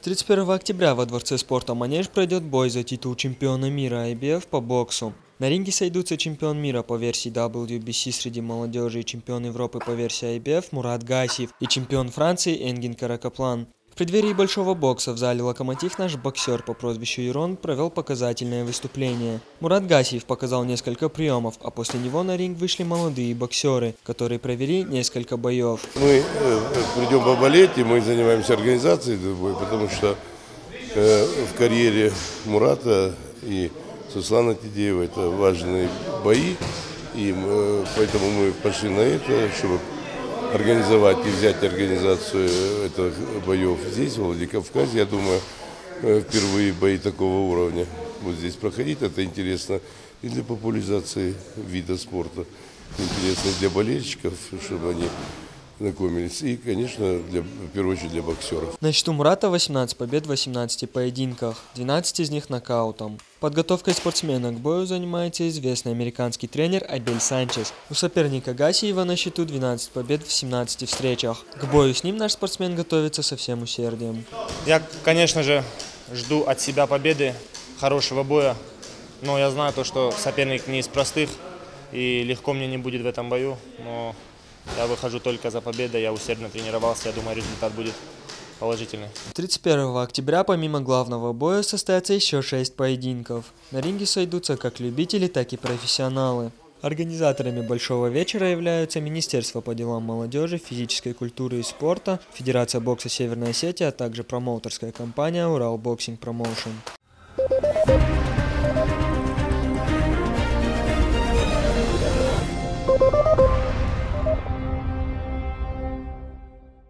31 октября во Дворце спорта «Манеж» пройдет бой за титул чемпиона мира IBF по боксу. На ринге сойдутся чемпион мира по версии WBC среди молодежи и чемпион Европы по версии IBF Мурат Гасиев и чемпион Франции Энгин Каракаплан. В преддверии большого бокса в зале «Локомотив» наш боксер по прозвищу Ирон провел показательное выступление. Мурат Гасиев показал несколько приемов, а после него на ринг вышли молодые боксеры, которые провели несколько боев. Мы придем поболеть, и мы занимаемся организацией этого боя, потому что в карьере Мурата и Суслана Тидеева это важные бои, и поэтому мы пошли на это, чтобы организовать и взять организацию этих боев здесь, в Владикавказе. Я думаю, впервые бои такого уровня вот здесь проходить. Это интересно и для популяризации вида спорта, интересно для болельщиков, чтобы они знакомились, и, конечно, в первую очередь для боксеров. На счету Мурата 18 побед в 18 поединках, 12 из них нокаутом. Подготовкой спортсмена к бою занимается известный американский тренер Абель Санчес. У соперника Гасиева на счету 12 побед в 17 встречах. К бою с ним наш спортсмен готовится со всем усердием. Я, конечно же, жду от себя победы, хорошего боя, но я знаю, что соперник не из простых, и легко мне не будет в этом бою, но я выхожу только за победой, я усердно тренировался, я думаю, результат будет положительный. 31 октября помимо главного боя состоятся еще 6 поединков. На ринге сойдутся как любители, так и профессионалы. Организаторами большого вечера являются Министерство по делам молодежи, физической культуры и спорта, Федерация бокса Северной Осетии, а также промоутерская компания «Урал Боксинг Промоушен».